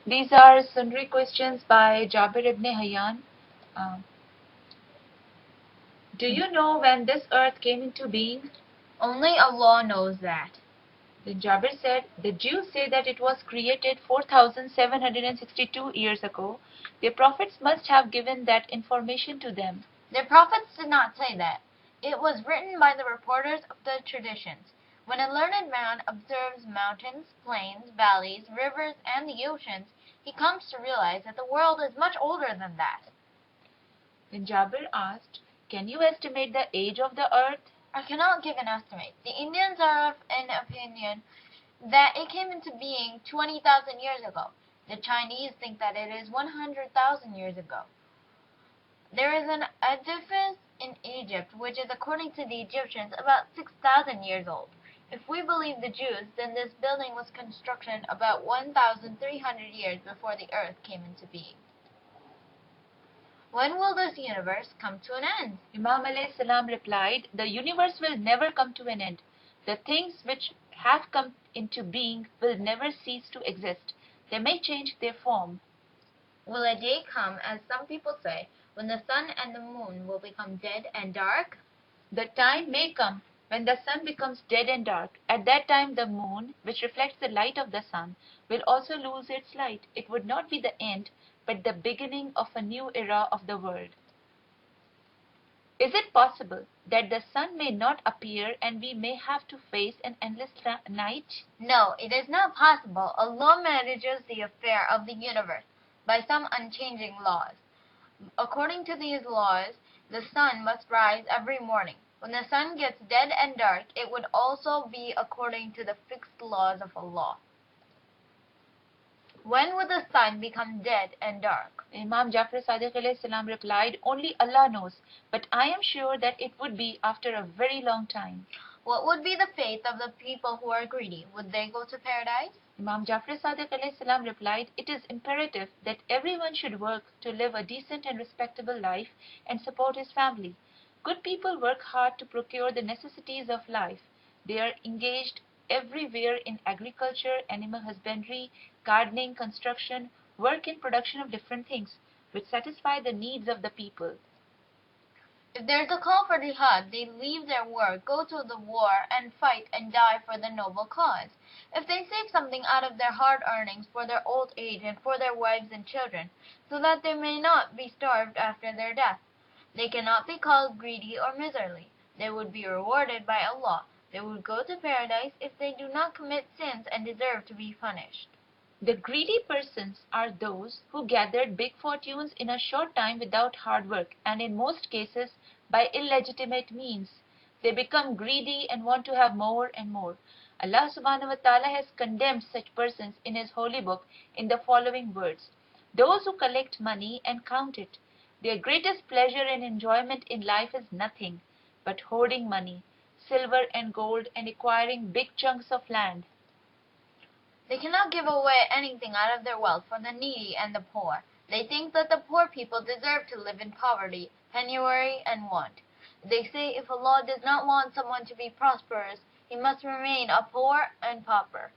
These are Sundry questions by Ibne Hyyan. Um, do you know when this earth came into being? Only Allah knows that. Then Jabir said, the Jews say that it was created 4,762 years ago. Their prophets must have given that information to them. The prophets did not say that. It was written by the reporters of the traditions. When a learned man observes mountains, plains, valleys, rivers, and the oceans, he comes to realize that the world is much older than that. Then Jabir asked, can you estimate the age of the earth? I cannot give an estimate. The Indians are of an opinion that it came into being 20,000 years ago. The Chinese think that it is 100,000 years ago. There is an edifice in Egypt which is, according to the Egyptians, about 6,000 years old. If we believe the Jews, then this building was constructed about 1,300 years before the earth came into being. When will this universe come to an end? Imam salam replied, the universe will never come to an end. The things which have come into being will never cease to exist. They may change their form. Will a day come, as some people say, when the sun and the moon will become dead and dark? The time may come when the sun becomes dead and dark. At that time the moon, which reflects the light of the sun, will also lose its light. It would not be the end, but the beginning of a new era of the world. Is it possible that the sun may not appear and we may have to face an endless night? No, it is not possible. Allah manages the affair of the universe by some unchanging laws. According to these laws, the sun must rise every morning. When the sun gets dead and dark, it would also be according to the fixed laws of Allah. When would the sun become dead and dark? Imam Jaffer Sadiq salam replied, only Allah knows, but I am sure that it would be after a very long time. What would be the fate of the people who are greedy? Would they go to paradise? Imam Jaffer Sadiq salam replied, it is imperative that everyone should work to live a decent and respectable life and support his family. Good people work hard to procure the necessities of life. They are engaged everywhere in agriculture, animal husbandry, gardening, construction, work in production of different things, which satisfy the needs of the people. If there is a call for jihad, they leave their work, go to the war, and fight and die for the noble cause. If they save something out of their hard earnings for their old age and for their wives and children, so that they may not be starved after their death, they cannot be called greedy or miserly. They would be rewarded by Allah. They would go to paradise if they do not commit sins and deserve to be punished. The greedy persons are those who gathered big fortunes in a short time without hard work, and in most cases by illegitimate means. They become greedy and want to have more and more. Allah subhanahu wa ta'ala has condemned such persons in His holy book in the following words: those who collect money and count it, their greatest pleasure and enjoyment in life is nothing but hoarding money, silver and gold, and acquiring big chunks of land. They cannot give away anything out of their wealth for the needy and the poor. They think that the poor people deserve to live in poverty, penury, and want. They say if Allah does not want someone to be prosperous, he must remain a poor and pauper.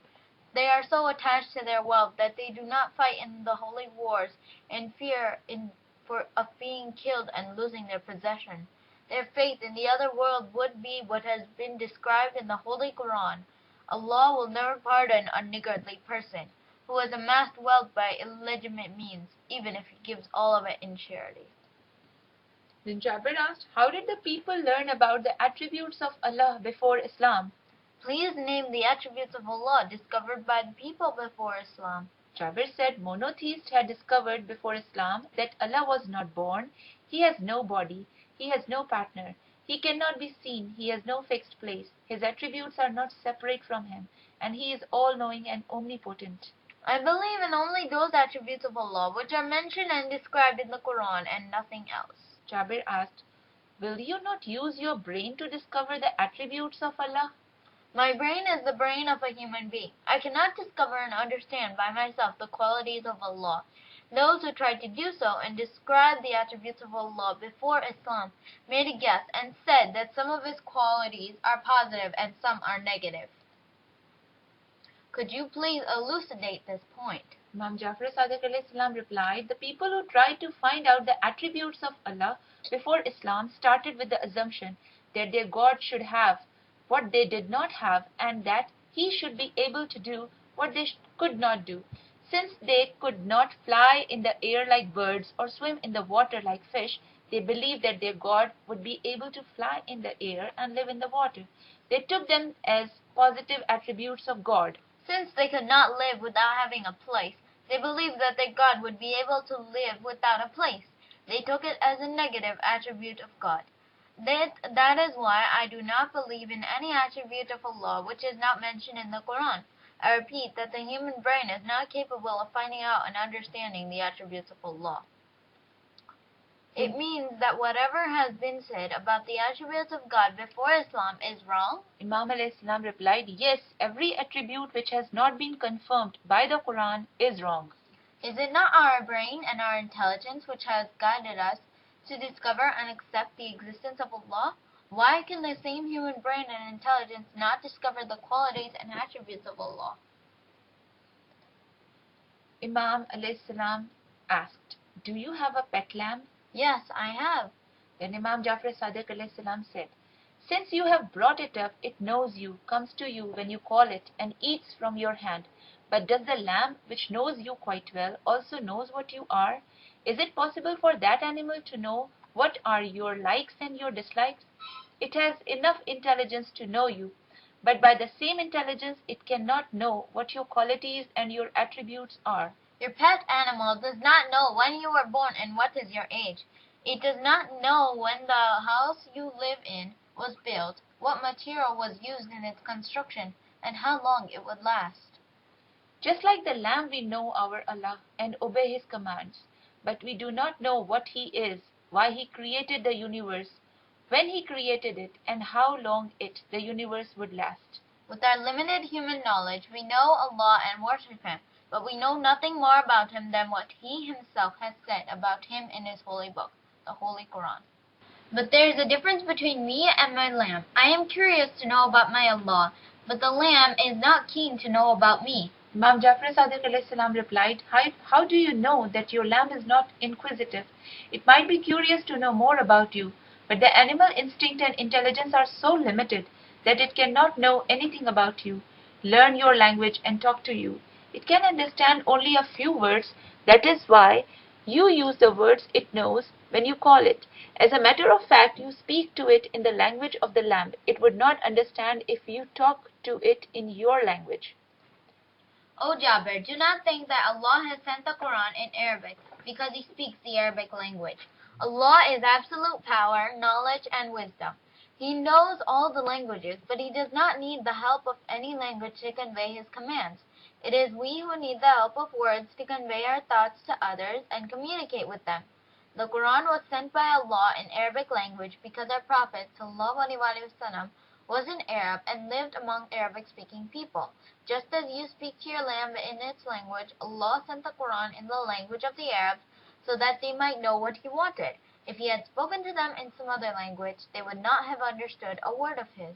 They are so attached to their wealth that they do not fight in the holy wars in fear of being killed and losing their possession. Their faith in the other world would be what has been described in the Holy Quran. Allah will never pardon a niggardly person who has amassed wealth by illegitimate means, even if he gives all of it in charity. Then Jabir asked, how did the people learn about the attributes of Allah before Islam? Please name the attributes of Allah discovered by the people before Islam. Jabir said monotheists had discovered before Islam that Allah was not born, He has no body, He has no partner, He cannot be seen, He has no fixed place, His attributes are not separate from Him, and He is all-knowing and omnipotent. I believe in only those attributes of Allah which are mentioned and described in the Quran and nothing else. Jabir asked, will you not use your brain to discover the attributes of Allah? My brain is the brain of a human being. I cannot discover and understand by myself the qualities of Allah. Those who tried to do so and describe the attributes of Allah before Islam made a guess and said that some of His qualities are positive and some are negative. Could you please elucidate this point? Imam Jafar Sadiq alayhi salam replied, the people who tried to find out the attributes of Allah before Islam started with the assumption that their God should have what they did not have and that he should be able to do what they could not do. Since they could not fly in the air like birds or swim in the water like fish, they believed that their God would be able to fly in the air and live in the water. They took them as positive attributes of God. Since they could not live without having a place, they believed that their God would be able to live without a place. They took it as a negative attribute of God. That is why I do not believe in any attribute of Allah which is not mentioned in the Quran. I repeat that the human brain is not capable of finding out and understanding the attributes of Allah. It means that whatever has been said about the attributes of God before Islam is wrong? Imam alayhi salam replied, yes, every attribute which has not been confirmed by the Quran is wrong. Is it not our brain and our intelligence which has guided us to discover and accept the existence of Allah? Why can the same human brain and intelligence not discover the qualities and attributes of Allah? Imam alayhi salam asked, do you have a pet lamb? Yes, I have. Then Imam Jafar Sadiq alayhi salam said, since you have brought it up, it knows you, comes to you when you call it, and eats from your hand. But does the lamb, which knows you quite well, also knows what you are? Is it possible for that animal to know what are your likes and your dislikes? It has enough intelligence to know you, but by the same intelligence it cannot know what your qualities and your attributes are. Your pet animal does not know when you were born and what is your age. It does not know when the house you live in was built, what material was used in its construction, and how long it would last. Just like the lamb, we know our Allah and obey his commands, but we do not know what he is, why he created the universe, when he created it, and how long the universe would last. With our limited human knowledge, we know Allah and worship him, but we know nothing more about him than what he himself has said about him in his holy book, the Holy Quran. But there is a difference between me and my lamb. I am curious to know about my Allah, but the lamb is not keen to know about me. Imam Jafar Sadiq alayhi salam replied, how do you know that your lamb is not inquisitive? It might be curious to know more about you, but the animal instinct and intelligence are so limited that it cannot know anything about you, learn your language and talk to you. It can understand only a few words. That is why you use the words it knows when you call it. As a matter of fact, you speak to it in the language of the lamb. It would not understand if you talk to it in your language. O Jabir, do not think that Allah has sent the Quran in Arabic because he speaks the Arabic language. Allah is absolute power, knowledge, and wisdom. He knows all the languages, but he does not need the help of any language to convey his commands. It is we who need the help of words to convey our thoughts to others and communicate with them. The Quran was sent by Allah in Arabic language because our Prophet ﷺ was an Arab and lived among Arabic-speaking people. Just as you speak to your lamb in its language, Allah sent the Quran in the language of the Arabs so that they might know what he wanted. If he had spoken to them in some other language, they would not have understood a word of his.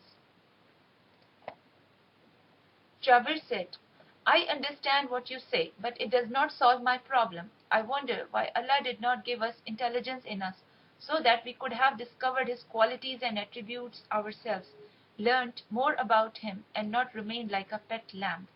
Jabir said, I understand what you say, but it does not solve my problem. I wonder why Allah did not give us intelligence in us, so that we could have discovered his qualities and attributes ourselves, learnt more about him, and not remained like a pet lamb.